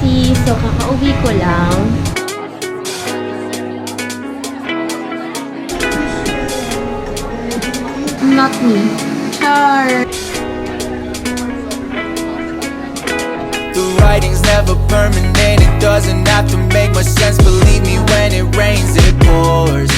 bestie. So, kakauwi ko lang. Not me. Char. The writing's never permanent. It doesn't have to make much sense. Believe me, when it rains, it pours.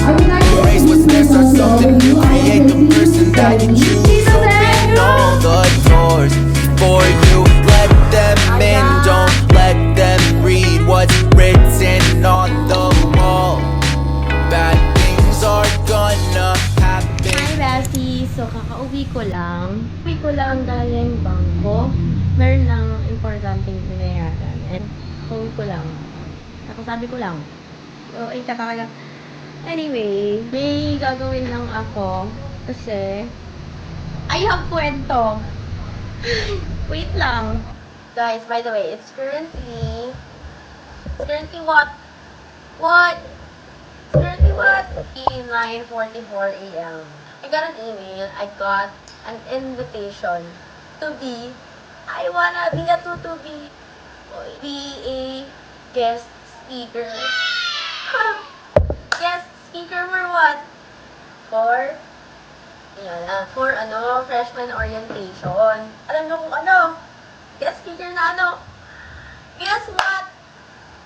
Erase what's there, start something new. Create the person that you choose. Open all the doors before you let them in. Don't let them read what's written on the wall. Bad things are gonna happen. Hi, bestie. So, kakauwi ko lang. Uwi ko lang galing bangko. Meron lang importanteng binayaran. And, uwi ko lang. Tapos sabi ko lang. So, ay, kakakala. Anyway, may gagawin lang ako. Kasi, I have kwento. Wait lang. Guys, by the way, it's currently what? What? It's currently what? 9:44 a.m. I got an email. I got an invitation to be, I wanna be a guest speaker. Guest speaker for what? For freshman orientation. Alam mo kung ano? Guest speaker na ano? Guess what?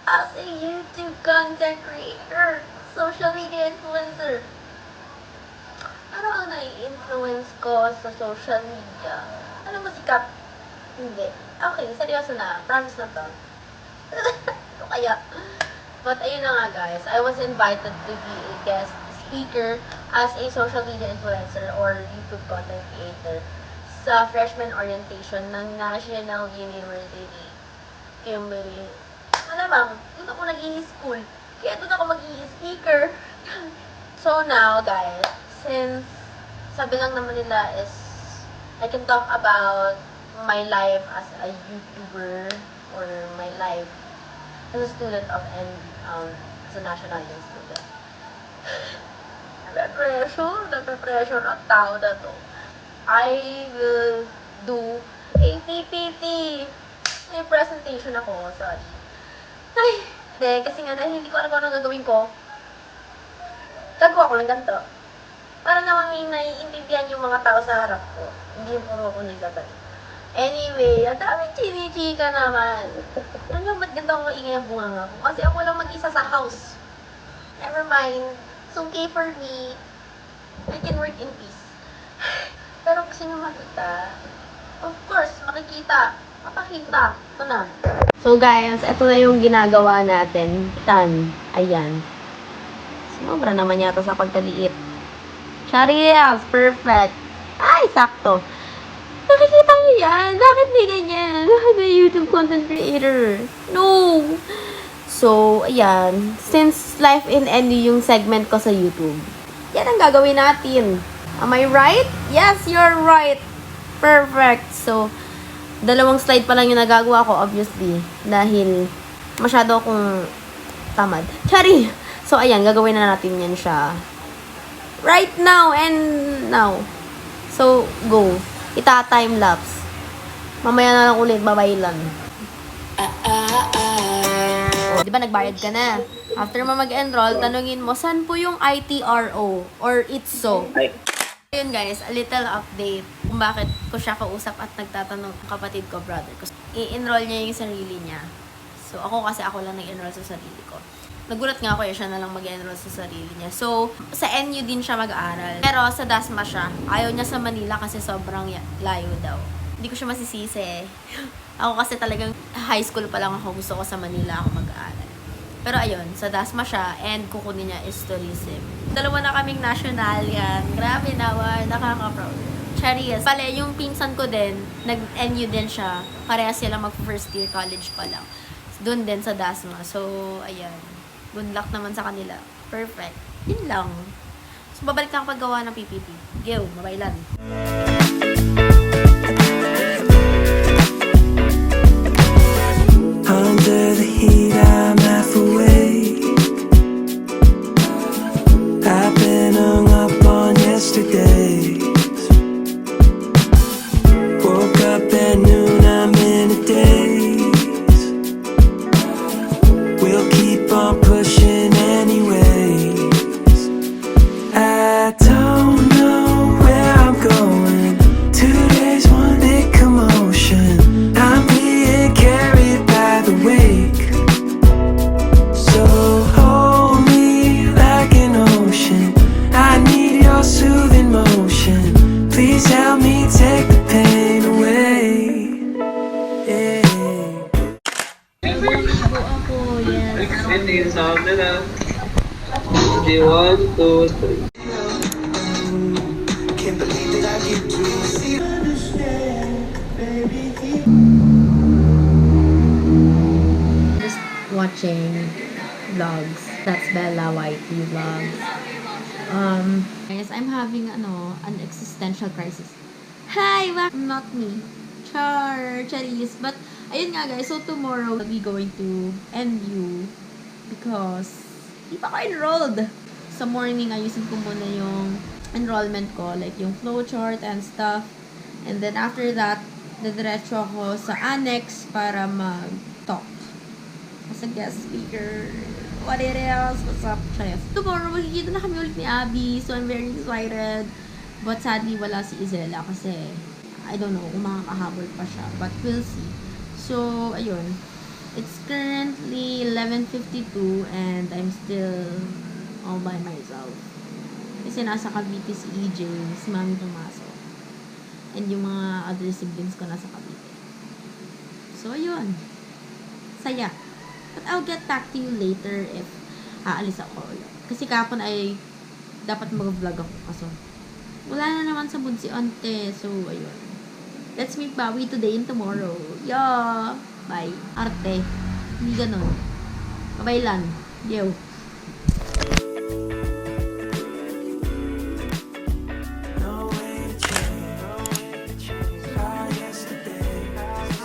As a YouTube content creator, social media influencer, ano ang nai-influence ko sa social media? Ano mo sikat? Hindi. Okay, seryoso na. Promise na to. Ano kaya? But ayun na nga guys, I was invited to be a guest speaker as a social media influencer or YouTube content creator sa freshman orientation ng National University Kimberly. Malamang, doon ako nag-i-school. Kaya doon ako mag-i-speaker. So now guys, since sabi lang naman nila is I can talk about my life as a YouTuber or my life as a student of as a national youth student. Nape-pressure ang tao na to. I will do a PPT. May presentation ako, sorry. Ay, hindi, kasi nga dahil hindi ko alam kung anong gagawin ko, gagawa ko ng ganito. Para naman may naiintindihan yung mga tao sa harap ko. Hindi yung puro ko nagdadali. Anyway, ang daming chinichika naman. Ano yung ba't ganda akong maingay ang bunganga ko? Kasi ako lang mag-isa sa house. Never mind. It's okay for me. I can work in peace. Pero gusto nyo makita? Of course, makikita. Mapakita. Ito na. So guys, ito na yung ginagawa natin. Tan. Ayan. Sumobra naman yata sa pagkaliit. Yes, perfect. Ay, sakto. Nakikita nyo yan. Bakit di ganyan? Bakit may YouTube content creator? No. So, ayan. Since life in NU yung segment ko sa YouTube, yan ang gagawin natin. Am I right? Yes, you're right. Perfect. So, dalawang slide pa lang yung nagagawa ko, obviously. Dahil masyado akong tamad. Chari! So, ayan. Gagawin na natin yan siya. Right now and now. So, go. Ita-time-lapse. Mamaya na lang ulit, babay lang. Di ba nagbayad ka na? After mo mag-enroll, tanungin mo, saan po yung ITRO or ITSO? Ayun guys, a little update kung bakit ko siya kausap at nagtatanong ang kapatid ko, brother ko. I-enroll niya yung sarili niya. So, ako kasi ako lang nag-enroll sa sarili ko. Nagulat nga ako siya na lang mag-enroll sa sarili niya. So, sa NU din siya mag-aaral. Pero sa DASMA siya. Ayaw niya sa Manila kasi sobrang layo daw. Hindi ko siya masisisi. Ako kasi talagang high school pa lang ako. Gusto ko sa Manila ako mag-aaral. Pero ayun, sa DASMA siya and kukunin niya is tourism. Dalawa na kaming national yan. Grabe naman, nakaka-proud. Charis. Pala, yung pinsan ko din, nag-NU din siya. Parehas sila mag-first year college pa lang. Doon din sa DASMA. So, ayan. Good luck naman sa kanila. Perfect. Yun lang. So, babalik na ako paggawa ng PPT. Go, mabaylan. Under the heat, I'm half awake. I've been hung up on yesterdays. Woke up at noon, I'm in a daze. akin, tingin sa akin na. Hindi, 1, 2, 3. Can't believe that I get to see understand, baby. Just watching vlogs. That's Bella Whitey vlogs. Guys, I'm having an existential crisis. Hi, not me. Charis. But ayun nga guys, so tomorrow I'll be going to NU because di pa ako enrolled. Sa morning, ayusin ko muna yung enrollment ko, like yung flowchart and stuff. And then after that, didiretso ako sa annex para mag-talk as a guest speaker. What it is? What's up, Chef? Tomorrow, magkikita na kami ulit ni Abby. So, I'm very excited. But sadly, wala si Isela kasi I don't know kung makakahabol pa siya. But we'll see. So, ayun. It's currently 11:52 and I'm still all by myself. Kasi nasa Cavite si EJ, si Mami pumasok. And yung mga other siblings ko nasa Cavite. So, ayun. Saya. But I'll get back to you later if aalis ako ulit. Kasi kapon ay dapat mag-vlog ako. Kaso, wala na naman sa mood si Ante. So, ayun. Let's meet Bawi today and tomorrow. Yeah! Bye. Arte. Hindi ganun. Bye-bye lan. Yo.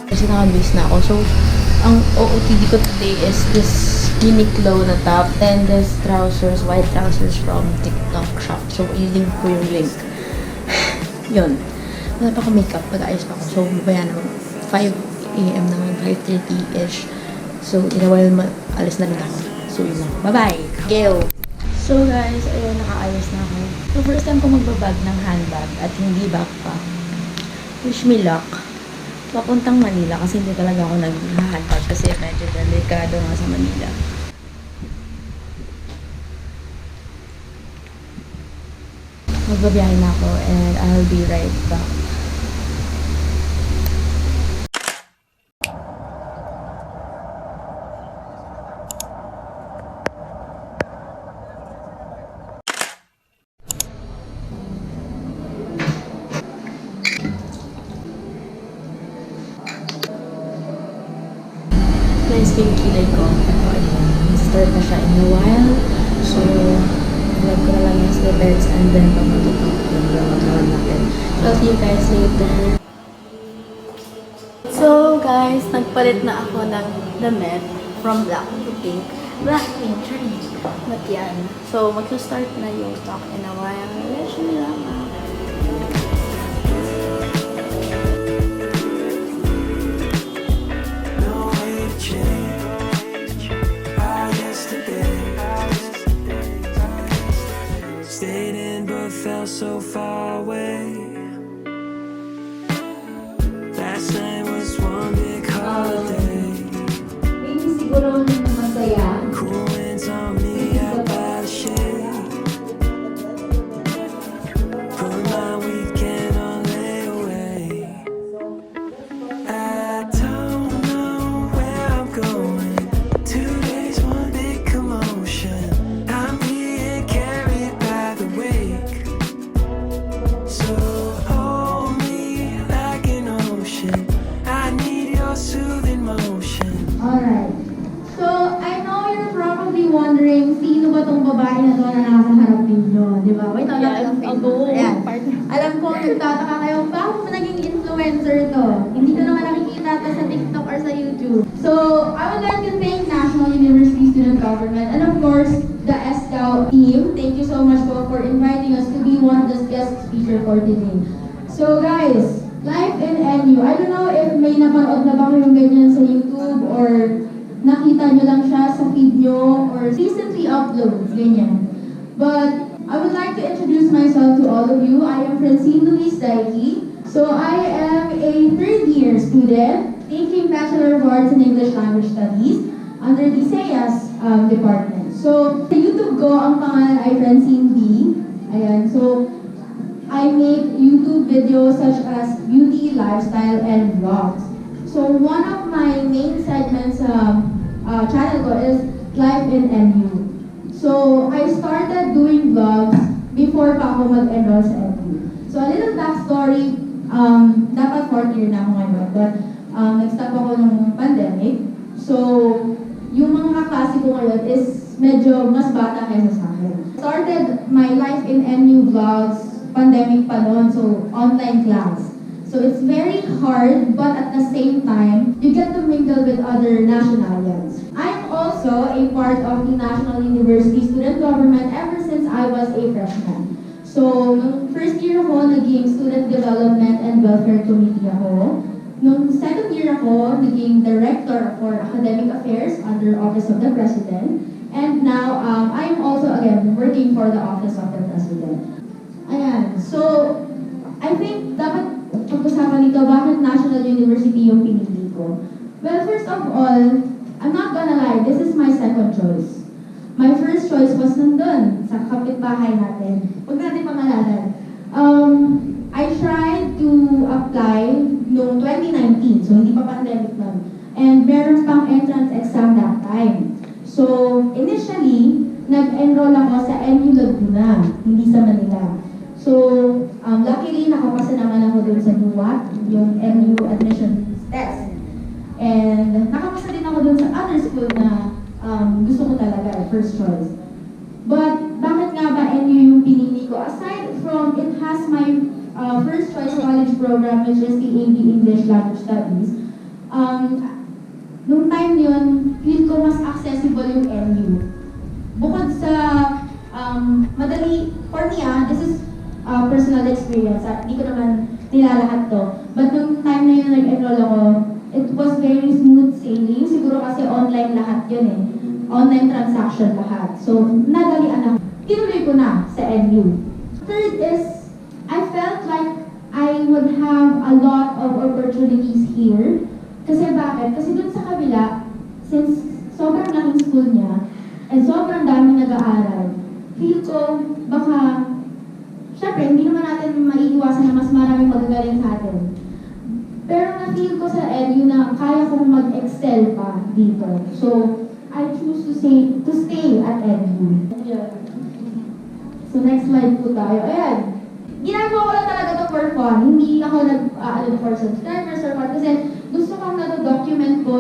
Kasi nakabis na ako. So, ang OOTD ko today is this Uniqlo na top and this trousers, white trousers from TikTok shop. So, i-link ko yung link. Yun. Wala pa ako makeup. Pag-ayos pa ako. So, mabaya naman. 5 a.m. naman. 5:30-ish. So, in a while, alis na rin ako. So, yun lang. Bye-bye! Gail! So, guys, ayun, nakaayos na ako. So, first time ko magbabag ng handbag at hindi backpack. Wish me luck. Papuntang Manila kasi hindi talaga ako nag-handbag kasi medyo delikado nga sa Manila. Magbabiyahe na ako and I'll be right back. Nice yung kilay ko. Pero ayun, start na siya in a while. So, vlog ko na lang yung snippets and then pag matutok yung vlog natin. So, I'll see you guys later. So, guys, nagpalit na ako ng damit from black to pink. Black, pink, sorry. But yan. So, mag-start na yung talk in a while. Wish me lang. Stayed in but felt so far away. Last night was one big holiday. Maybe siguro masaya. Cool winds on me out by the shade. Put my weekend on layaway. I don't know where I'm going. 2 days, one big commotion. I'm being carried by the wake. So hold me like an ocean. I need your soothing motion. Alright. So, I know you're probably wondering, sino ba tong babae na to na nasa harap ninyo? Di ba? Wait, wala tayong Facebook. Ayan. Alam ko, nagtataka kayo, bakit mo naging influencer to? Hindi ko naman nakikita to sa TikTok or sa YouTube. So, I would like to thank National University Student Government and of course, the SCAO team. Thank you so much po for inviting us to be one of the guest speaker for today. So, guys, live in NU. I don't know if may napanood na ba kayong ganyan sa YouTube or nakita nyo lang siya sa feed nyo or recently uploads, ganyan. But I would like to introduce myself to all of you. I am Francine Luis Daiki. So I am a third-year student taking Bachelor of Arts in English Language Studies under the SEAS department. So sa YouTube ko, ang pangalan ay Francine B. Ayan, so I make YouTube videos such as beauty, lifestyle, and vlogs. So one of my main segments channel ko is life in NU. So, I started doing vlogs before pa ako mag-enroll sa NU. So, a little backstory, dapat 4th year na ako ngayon, but nag-stop ako ng pandemic. So, yung mga kaklase ko ngayon is medyo mas bata kaysa sa akin. Started my life in NU vlogs, pandemic pa noon, so online class. So it's very hard, but at the same time, you get to mingle with other nationalians. I'm also a part of the National University Student Government ever since I was a freshman. So, nung first year ako, naging Student Development and Welfare Committee ako. Nung second year ako, naging Director for Academic Affairs under Office of the President. And now, I'm also, again, working for the Office of the President. Ayan. So, I think dapat pag-usapan dito, bakit National University yung pinili ko? Well, first of all, I'm not gonna lie, this is my second choice. My first choice was nandun, sa kapitbahay natin. Huwag natin pangalanan. I tried to apply noong 2019, so hindi pa pandemic nun. And meron pang entrance exam that time. So, initially, nag-enroll ako sa NU Laguna, hindi sa Manila. So, luckily, nakapasa naman ako dun sa NUAT, yung NU admission test. And nakapasa din ako dun sa other school na gusto ko talaga, first choice. But, bakit nga ba NU yung pinili ko? Aside from, it has my first choice college program, which is the AB English Language Studies. Nung time yun, feel ko mas accessible yung NU. Bukod sa madali, for me this is personal experience. Hindi ko naman nilalahat to. But nung time na yun nag-enroll ako, it was very smooth sailing. Siguro kasi online lahat yun eh. Online transaction lahat. So, nadalian ako. Tinuloy ko na sa NU. Third is, I felt like I would have a lot of opportunities here. Kasi bakit? Kasi dun sa kabila, since sobrang laking school niya, and sobrang daming nag-aaral, feel ko baka, syempre, hindi naman natin maiiwasan na mas maraming magagaling sa atin. Pero na-feel ko sa NU na kaya kong mag-excel pa dito. So, I choose to stay at NU. So, next slide po tayo. Ayan. Ginagawa ko lang talaga ito for fun. Hindi ako for subscribers or what. Kasi gusto kong document ko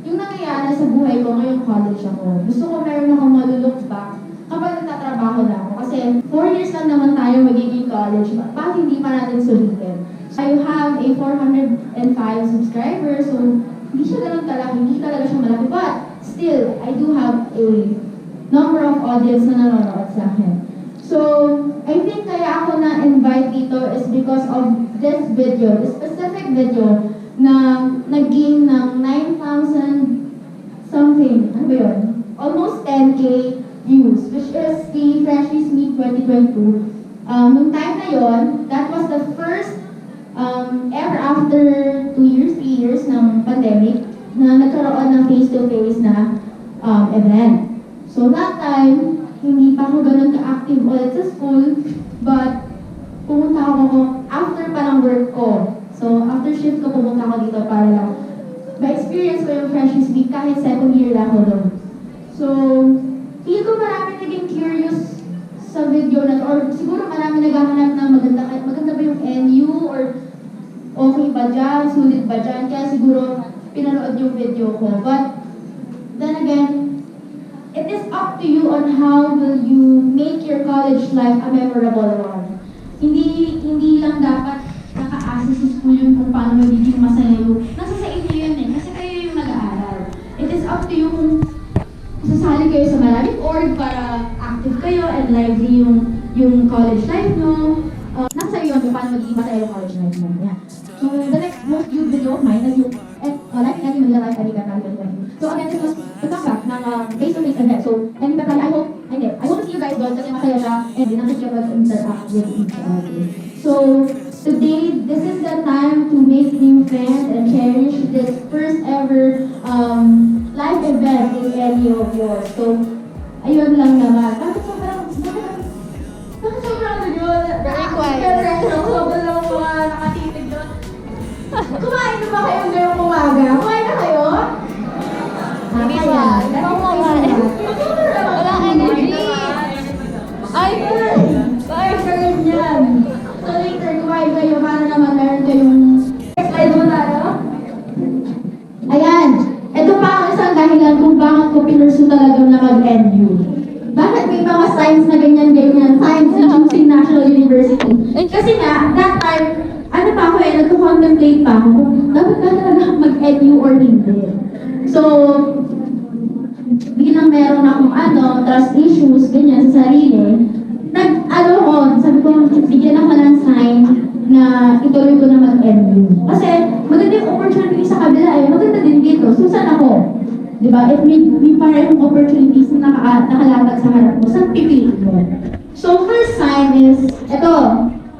yung nangyayari sa buhay ko ngayong college ako. Gusto ko meron akong malulook back kapag nagtatrabaho na ako. Kasi 4 years lang naman tayo magiging college. Bakit hindi pa natin sulitin? I have a 405 subscribers. So, hindi siya ganun kalaki. Hindi talaga siya malaki. But, still, I do have a number of audience na nanonood sa akin. So, I think kaya ako na-invite dito is because of this video, this specific video na nag-gain ng 9,000 something, ano ba yun? Almost 10K views, which is the Freshies Meet 2022. Nung time na yon, that was the first ever after 2 years, 3 years ng pandemic na nagkaroon ng face-to-face na event. So, that time, hindi pa ako ganun ka-active ulit sa school, but pumunta ako after pa ng work ko. So, after shift ko, pumunta ako dito para lang ma-experience ko yung Freshies Week kahit second year lang ako doon. So, feel ko marami naging curious sa video na to, or siguro marami naghahanap na maganda ba yung NU, or okay ba dyan, sulit ba dyan, kaya siguro pinanood yung video ko. But, then again, it is up to you on how will you make your college life a memorable one. Hindi lang dapat naka-assess sa school yun kung paano magiging masaya yung nasa sa inyo yun eh, kasi kayo yung nag-aaral. It is up to you kung sasali kayo sa maraming org para active kayo and lively yung college life nyo. Nasa iyo kung paano magiging masaya yung college life mo. Yeah. So, the next most viewed video of mine, like natin Manila Life Aliga Kali 2020. So, again, this was the comeback ng face-to-face event. So, and I hope to see you guys doon kasi masaya siya and din nakikita ko interact with each other. So, today, this is the time to make new friends and cherish this first ever live event in any of yours. So, ayun lang naman. Bakit sobrang yun? Very quiet. Sobrang lang mga nakatitig doon. Kumain na ba kayo ngayong umaga? Kumain na kayo? Hindi pa. Kumain. talaga na mag-NU. Bakit may mga signs na ganyan-ganyan? Signs in choosing National University. Kasi nga, that time, ano pa ako nagko-contemplate pa ako kung dapat ba talaga mag-NU or hindi. So, bilang meron akong trust issues, ganyan sa sarili, sabi ko, bigyan ako ng sign na ituloy ko na mag-NU. Kasi maganda yung opportunity sa kabila maganda din dito. So, saan ako? Diba? If may parang opportunities na nakalatag sa harap mo, saan pipiliin mo? So, first sign is, ito,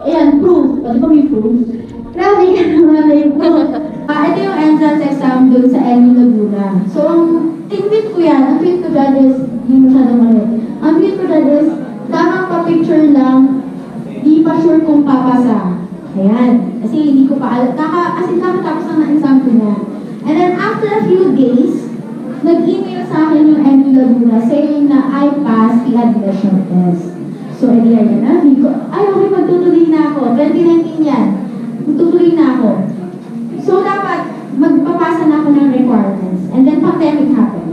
ayan, proof. Di ba may proof? Grabe ka naman yung proof. Ito yung entrance exam dun sa NU Laguna. So, ang tweet ko yan, ang tweet ko dyan is, hindi masyadong mali. Ang tweet ko dyan is, tamang pa-picture lang, di pa sure kung papasa. Ayan. Kasi hindi ko pa alam. Kakatapos lang na exam ko na. And then, after a few days, nag-email sa akin yung NU Laguna saying na I passed the admission test. So, edi yan na. Okay, magtutuloy na ako. 2019 yan. Magtutuloy na ako. So, dapat magpapasa na ako ng requirements. And then, pandemic happened.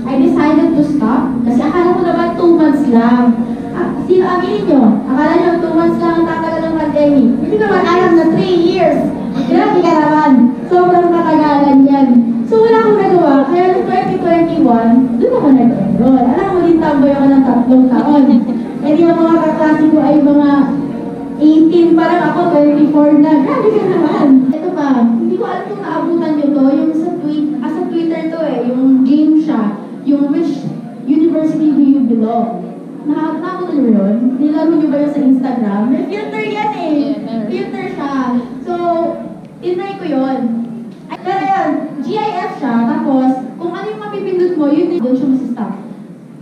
I decided to stop kasi akala ko naman 2 months lang. Sino aminin nyo? Akala nyo 2 months lang ang tatagal ng pandemic. Hindi naman alam na 3 years. Grabe ka naman. Sobrang katagalan yan. So, wala akong nagawa. Kaya noong 2021, doon ako nag-enroll. Alam mo din tamboy ako ng 3 taon. Eh di ang mga kaklase ko ay mga 18 pa lang ako, 24 na. Grabe ka naman. Ito pa, hindi ko alam kung naabutan nyo to. Yung sa Twitter to yung game siya. Yung which university do you belong? Nakakita nyo yun? Nilaro nyo ba yun sa Instagram? May filter yan Filter siya. So, tinry ko yun. Pero yun, GIF siya, tapos kung ano yung mapipindot mo, yun doon siya masistop.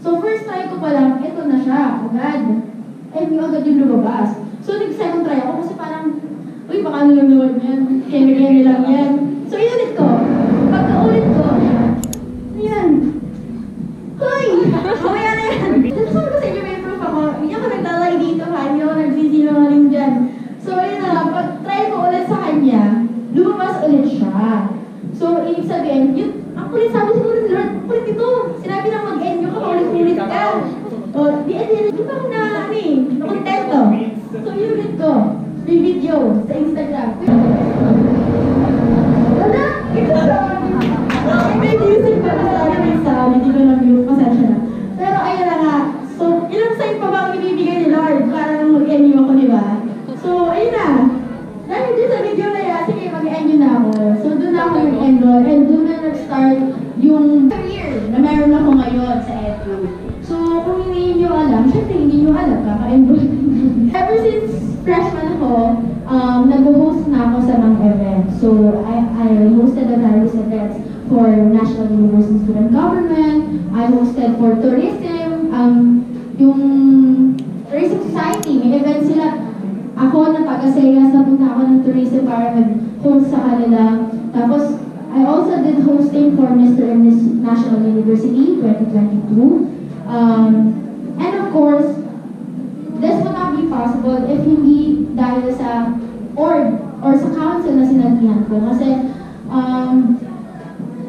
So first try ko pa lang, ito na siya, agad. Yung agad yung lumabas. So nag-second try ako kasi parang, uy, baka ano lang naman yan, keme-keme lang yan. So inulit ko. Pagka-ulit ko, ayan. Hoy! Mamaya na yan. Sabi ko sa inyo, may proof ako. Hindi ako naglalay dito ha, hindi ako nagsisinungaling dyan. So yun na, pag-try ko ulit sa kanya, lumabas ulit siya. So, ibig sabihin, ang kulit sabi siguro ni Lord, kulit ito. Sinabi lang mag-NU ka, ulit-ulit ka. O, di ba ako nakontento. So, ulit ko. May video sa Instagram. Wala, ito sa may music pa na sa akin, hindi ko na-view, pasensya na. Pero ayun na nga. So, ilang sign pa ba ang ibibigay ni Lord para nang mag-NU ako, di ba? So, ayun na. Dahil dito sa video na yan, sige, mag-NU na ako. So, doon na ako yung enroll and doon na nag-start yung career na meron ako ngayon sa EDU. So, kung hindi nyo alam, syempre hindi nyo alam, kaka-enroll. Ever since freshman ako, nag-host na ako sa mga events. So, I hosted the various events for National University Student Government. I hosted for tourism, yung Tourism Society, may events sila. Ako na taga-Sayas, napunta ako ng tourism para mag-host sa kanila. Tapos, I also did hosting for Mr. and Miss National University 2022. And of course, this would not be possible if hindi dahil sa org or sa council na sinabihan ko. Kasi,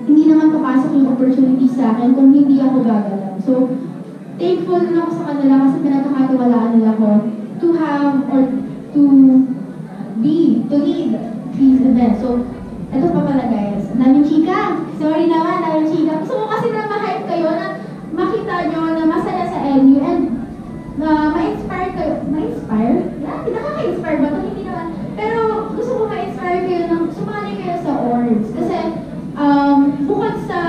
hindi naman papasok yung opportunity sa akin kung hindi ako gagalang. So, thankful din ako sa kanila kasi pinagkakatiwalaan nila ko to have or to lead these events. So, ito pa pala guys. Daming chika. Sorry naman, daming chika. Gusto ko kasi na ma-hype kayo na makita nyo na masaya sa NU and na ma-inspire kayo. Ma-inspire? Yeah, nakaka-inspire ba ito? Hindi naman. Pero gusto ko ma-inspire kayo na sumali kayo sa orgs. Kasi bukod sa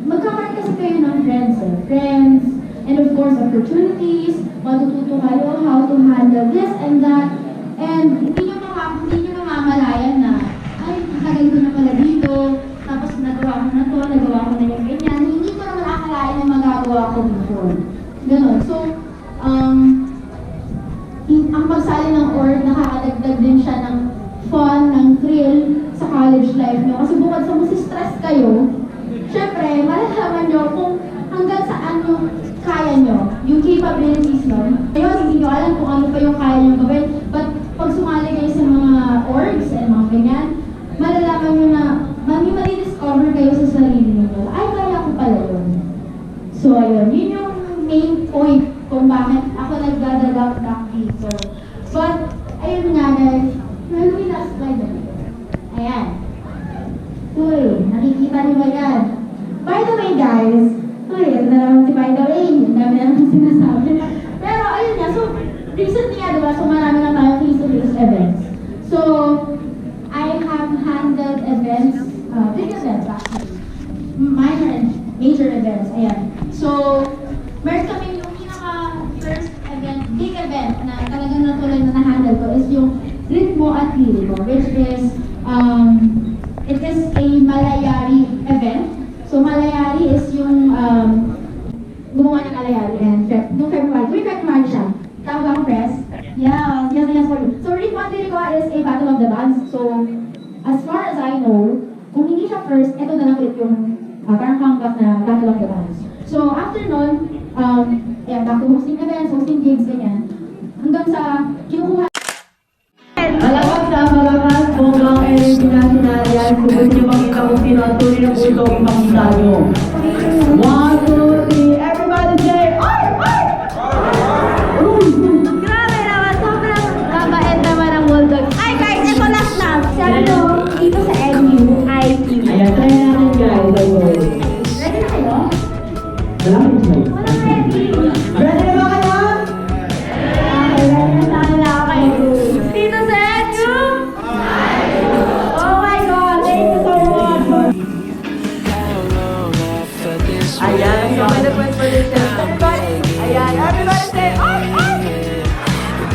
magkakaroon kasi kayo ng friends, and of course opportunities, matututo kayo how to handle this and that. And hindi nyo mamamalayan na, ay, tagal ko na pala dito, tapos nagawa ko na to, nagawa ko na yung ganyan. Hindi ko naman akalain na magagawa ko before. Ganon. So, ang pagsali ng org, nakakadagdag din siya ng fun, ng thrill sa college life nyo. Kasi bukod sa stress kayo, syempre, malalaman nyo kung hanggang saan yung kaya nyo, yung capabilities nyo. Ngayon, hindi nyo alam kung ano pa yung kaya nyo gawin. But pag sumali kayo sa mga orgs and mga ganyan, malalaman nyo na, madi-discover kayo sa sarili nyo. Ay, kaya ko pala yun. yun. Yun yung main point kung bakit ako nagdadalang dito. But, ayun nga guys, meron yung last slide na. Ayan. Uy, nakikita niyo ba yan? By the way guys, uy, ito na naman si by the way, ang dami na naman sinasabi. Pero ayun nga, so recently nga diba, so marami na tayong face-to-face events. So, I have handled events, big events actually, minor and major events, ayan. So, meron kami yung pinaka-first event, big event na talagang natuloy na na-handle ko is yung Ritmo at Liriko, which is, it is a Malayari event. So, Malayari is yung gumawa ng Malayari and noong February, February siya. Tama ba akong press? Yeah, yes, sorry. So, Ritmo at Liriko is a battle of the bands. So, as far as I know, kung hindi siya first, ito na lang ulit yung parang comeback na battle of the bands. So, after nun, back to hosting events, hosting gigs, ganyan. Hanggang sa kinukuha. Malawak sa malakas, bonggang energy national yan. Kung gusto nyo makita kung sino ang tuloy ng puso, ipakita nyo. 1, 2, 3, everybody say, ay! Ay! Grabe naman, sobrang kabait naman ang Bulldog. Ay guys, ito last na. Sabi nyo, dito sa NU, IP. Ayan, try natin guys. Ready na kayo? Walang slide. Walang ready. Ready na ba kayo? Okay, ready na sana okay. Dito sa NU? Oh my God, thank you so much. Ayan, so may request for this test. Ayan, everybody say, ay! Ay!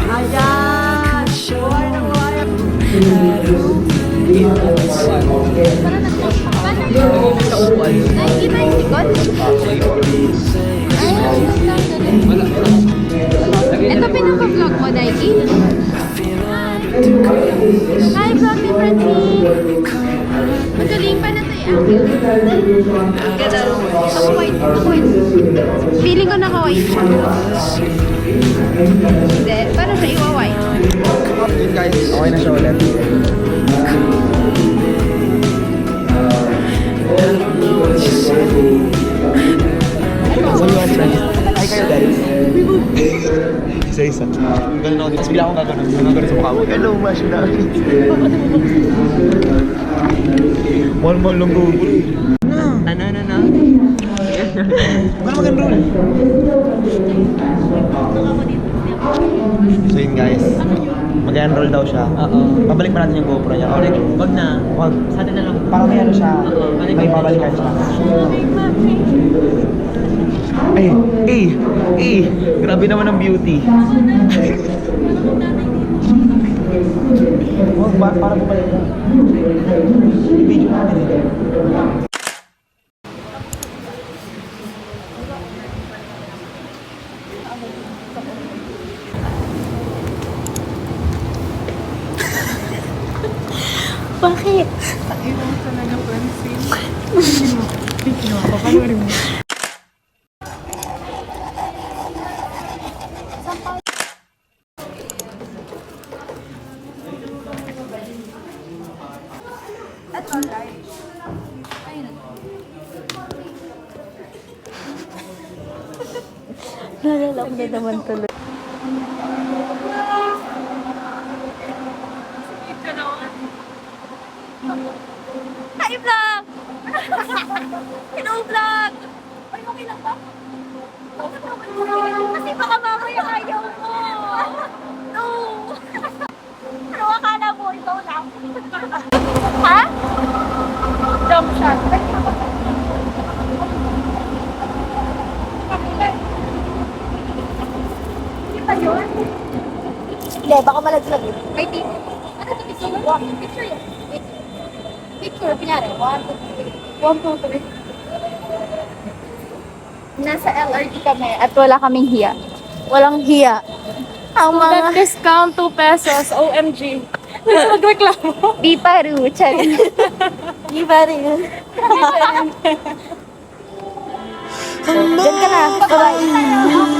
Ayan! Buhay na buhay! Nakikita yung likod? Ito pinaka-vlog mo, Daiki? Hi, vlog ni Francine! Magaling pa na ito i-angle. Ganda. Naka-white. Naka-white. Feeling ko naka-white siya. Hindi. Para siya iwa-white. Yun guys, okay na siya ulit. Ay kayo guys. Isa-isa. Ganun ako dito. Tapos bigla akong gagano'n sa mukha mo. Hello, Mash. Mal-mal lang bro. Ano? Wala mag-enroll. So yun guys, mag-enroll daw siya. Pabalik pa natin yung GoPro niya. Wag na. Wag. Sa atin na lang. Para may ano siya, may babalikan siya. Ay, grabe naman ang beauty. Wag, para bumalik na. I-video namin eh. Bakit? Nalalak na naman tuloy. Hi, vlog! Hello, vlog! Ay, okay lang ba? Kasi baka mamaya ayaw mo. No! Ano akala mo? Ikaw lang. Ha? Jump shot. Kita yun? Hindi, baka malaglag yun. May tito. Ano ito? Picture yun. Wait. Picture, kunyari. 1, 2, 3. Nasa LRT kami at wala kaming hiya. Walang hiya. Ang mga... Discount 2 pesos, OMG. Magreklamo. Di paru, chari. Di paru. Diyan ka na. Bye-bye.